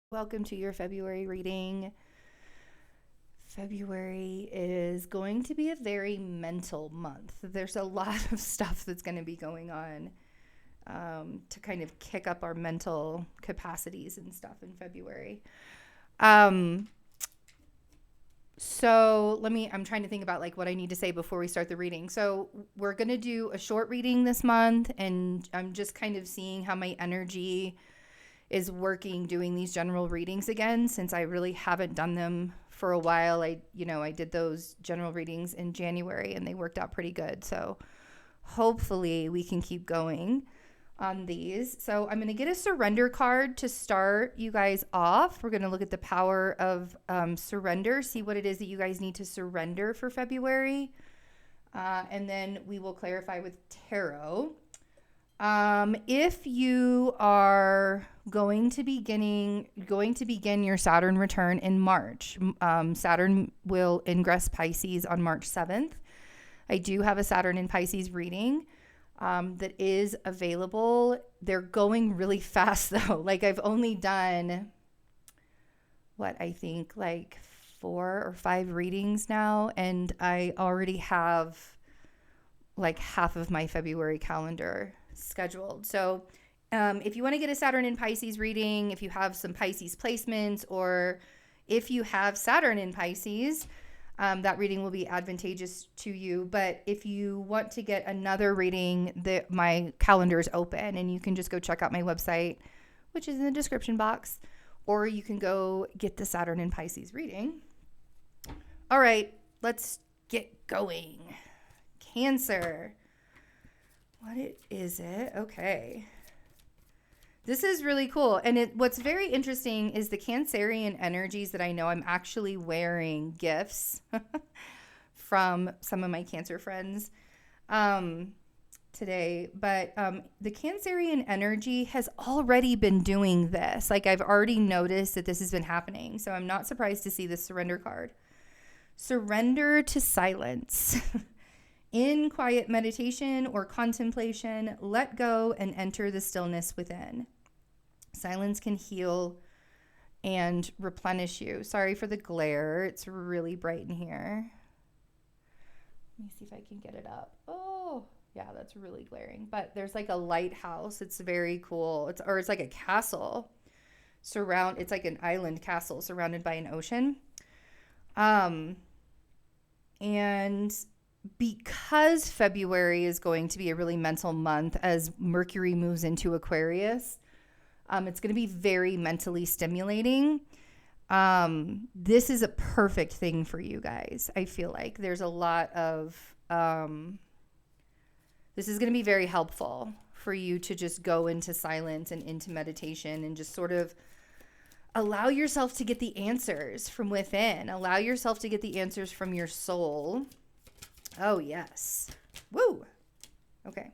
Welcome to your February reading. February is going to be a very mental month. There's a lot of stuff that's going to be going on to kind of kick up our mental capacities and stuff in February. I'm trying to think about like what I need to say before we start the reading. So we're going to do a short reading this month, and I'm just kind of seeing how my energy is working doing these general readings again, since I really haven't done them for a while. I did those general readings in January and they worked out pretty good. So hopefully we can keep going on these. So I'm going to get a surrender card to start you guys off. We're going to look at the power of surrender, see what it is that you guys need to surrender for February. And then we will clarify with tarot. If you are going to begin your Saturn return in March, Saturn will ingress Pisces on March 7th. I do have a Saturn in Pisces reading that is available. They're going really fast though. Like I've only done I think like 4 or 5 readings now, and I already have like half of my February calendar scheduled. So if you want to get a Saturn in Pisces reading, if you have some Pisces placements, or if you have Saturn in Pisces, that reading will be advantageous to you. But if you want to get another reading, my calendar is open, and you can just go check out my website, which is in the description box, or you can go get the Saturn in Pisces reading. All right, let's get going. Cancer. What is it? Okay. This is really cool. And what's very interesting is the Cancerian energies that I know. I'm actually wearing gifts from some of my Cancer friends today. But the Cancerian energy has already been doing this. Like I've already noticed that this has been happening. So I'm not surprised to see this surrender card. Surrender to silence. In quiet meditation or contemplation, let go and enter the stillness within. Silence can heal and replenish you. Sorry for the glare. It's really bright in here. Let me see if I can get it up. Oh, yeah, that's really glaring. But there's like a lighthouse. It's very cool. It's like a castle. It's like an island castle surrounded by an ocean. And because February is going to be a really mental month as Mercury moves into Aquarius, it's going to be very mentally stimulating. This is a perfect thing for you guys. I feel like there's a lot of, this is going to be very helpful for you to just go into silence and into meditation and just sort of allow yourself to get the answers from within. Allow yourself to get the answers from your soul. Oh, yes. Woo. Okay.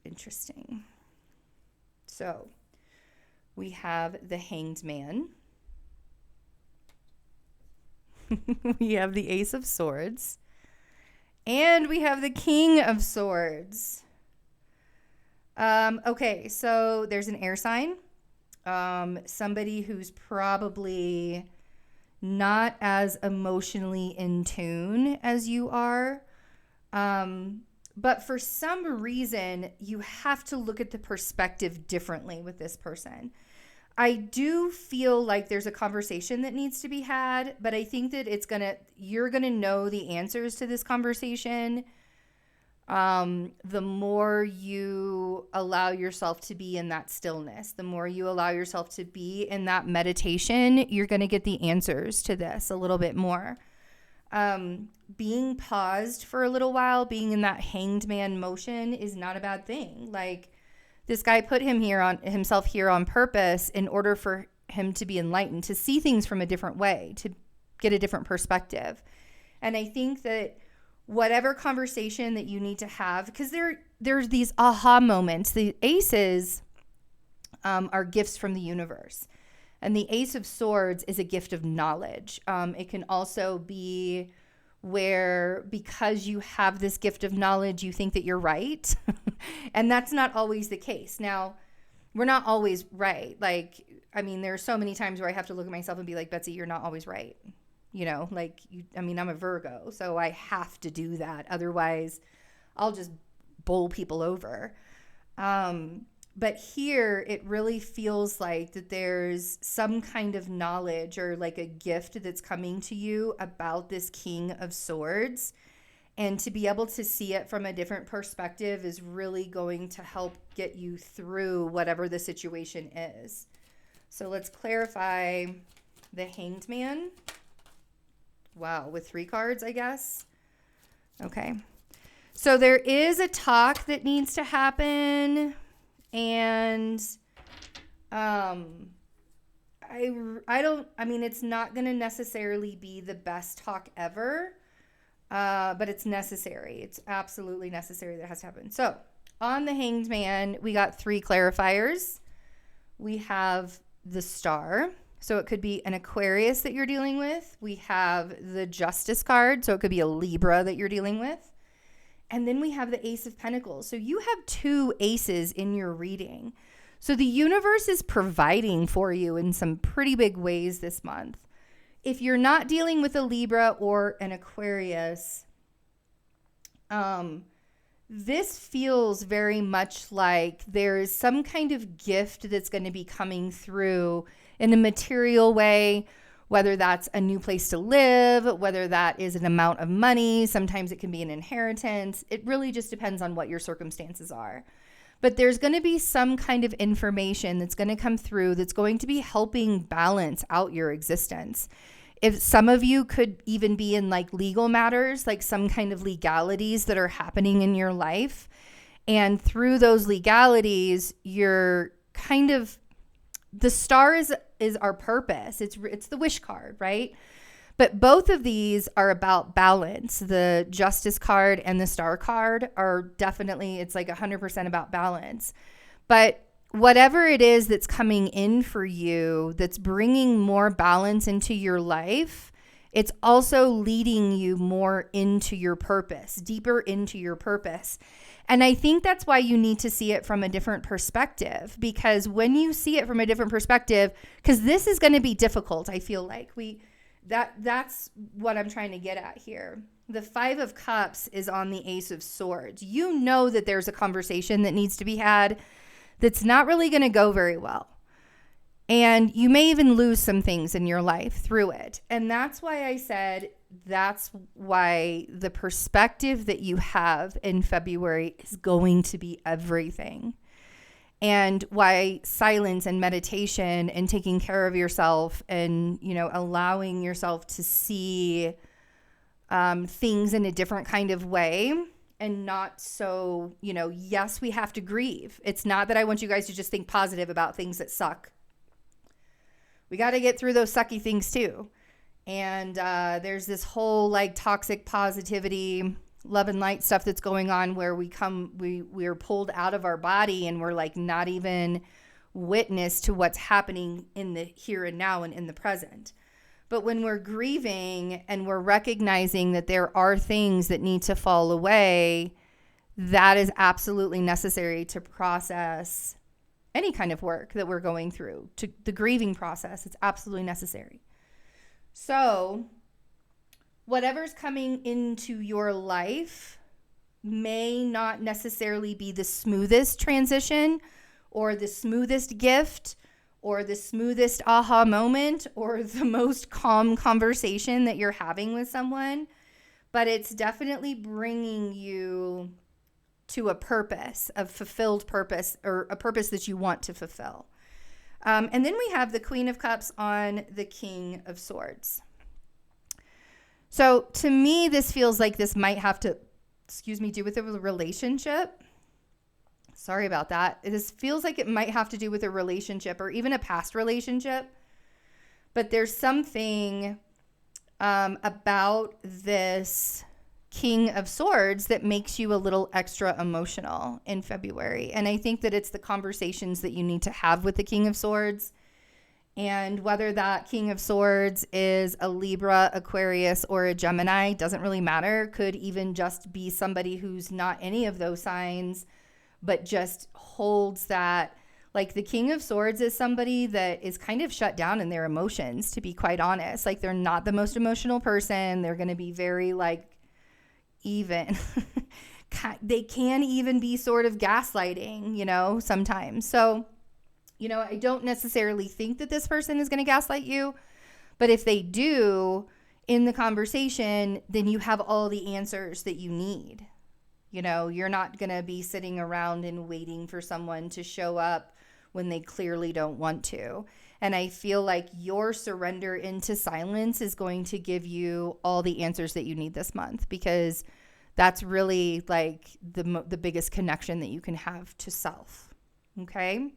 Interesting. So we have the Hanged Man. We have the Ace of Swords. And we have the King of Swords. Okay, so there's an air sign. Somebody who's probably not as emotionally in tune as you are. But for some reason, you have to look at the perspective differently with this person. I do feel like there's a conversation that needs to be had, but I think that you're gonna know the answers to this conversation. The more you allow yourself to be in that stillness, the more you allow yourself to be in that meditation, you're going to get the answers to this a little bit more. Being paused for a little while, being in that hanged man motion is not a bad thing. Like this guy put himself here on purpose in order for him to be enlightened, to see things from a different way, to get a different perspective. And I think that whatever conversation that you need to have, because there's these aha moments. The aces are gifts from the universe. And the Ace of Swords is a gift of knowledge. It can also be where because you have this gift of knowledge, you think that you're right. And that's not always the case. Now, we're not always right. Like, I mean, there are so many times where I have to look at myself and be like, Betsy, you're not always right. You know, like, I'm a Virgo, so I have to do that. Otherwise, I'll just bowl people over. But here, it really feels like that there's some kind of knowledge or like a gift that's coming to you about this King of Swords. And to be able to see it from a different perspective is really going to help get you through whatever the situation is. So let's clarify the Hanged Man. Wow, with 3 cards, I guess. Okay. So there is a talk that needs to happen. And I mean, it's not going to necessarily be the best talk ever. But it's necessary. It's absolutely necessary that it has to happen. So on the Hanged Man, we got 3 clarifiers. We have the Star. So it could be an Aquarius that you're dealing with. We have the Justice card. So it could be a Libra that you're dealing with. And then we have the Ace of Pentacles. So you have 2 aces in your reading. So the universe is providing for you in some pretty big ways this month. If you're not dealing with a Libra or an Aquarius, this feels very much like there is some kind of gift that's going to be coming through in a material way, whether that's a new place to live, whether that is an amount of money. Sometimes it can be an inheritance. It really just depends on what your circumstances are. But there's going to be some kind of information that's going to come through that's going to be helping balance out your existence. If some of you could even be in like legal matters, like some kind of legalities that are happening in your life. And through those legalities, you're kind of, the Star is our purpose. It's the wish card, right? But both of these are about balance. The Justice card and the Star card are definitely, it's like 100% about balance. But whatever it is that's coming in for you, that's bringing more balance into your life, it's also leading you more into your purpose, deeper into your purpose. And I think that's why you need to see it from a different perspective, because when you see it from a different perspective, because this is going to be difficult, I feel like that's what I'm trying to get at here. The 5 of Cups is on the Ace of Swords. You know that there's a conversation that needs to be had that's not really going to go very well. And you may even lose some things in your life through it. And that's why I said that's why the perspective that you have in February is going to be everything. And why silence and meditation and taking care of yourself and, allowing yourself to see things in a different kind of way. And not so, yes, we have to grieve. It's not that I want you guys to just think positive about things that suck. We got to get through those sucky things too. And there's this whole like toxic positivity, love and light stuff that's going on where we're pulled out of our body and we're like not even witness to what's happening in the here and now and in the present. But when we're grieving and we're recognizing that there are things that need to fall away, that is absolutely necessary to process any kind of work that we're going through. To the grieving process, it's absolutely necessary. So whatever's coming into your life may not necessarily be the smoothest transition or the smoothest gift or the smoothest aha moment or the most calm conversation that you're having with someone, but it's definitely bringing you to a purpose, a fulfilled purpose, or a purpose that you want to fulfill. And then we have the Queen of Cups on the King of Swords. So to me, this feels like this might have to, do with a relationship. Sorry about that. This feels like it might have to do with a relationship or even a past relationship. But there's something about this King of Swords that makes you a little extra emotional in February. And I think that it's the conversations that you need to have with the King of Swords. And whether that King of Swords is a Libra, Aquarius, or a Gemini doesn't really matter. Could even just be somebody who's not any of those signs, but just holds that Like the King of Swords is somebody that is kind of shut down in their emotions, to be quite honest. Like they're not the most emotional person. They're going to be very like even. They can even be sort of gaslighting, you know, sometimes. So, you know, I don't necessarily think that this person is going to gaslight you, but if they do in the conversation, then you have all the answers that you need. You know, you're not going to be sitting around and waiting for someone to show up when they clearly don't want to. And I feel like your surrender into silence is going to give you all the answers that you need this month, because that's really like the biggest connection that you can have to self. Okay?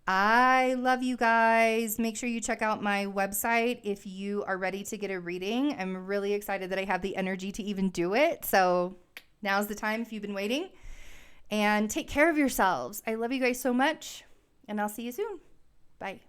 I love you guys. Make sure you check out my website if you are ready to get a reading. I'm really excited that I have the energy to even do it. So now's the time if you've been waiting. And take care of yourselves. I love you guys so much. And I'll see you soon. Bye.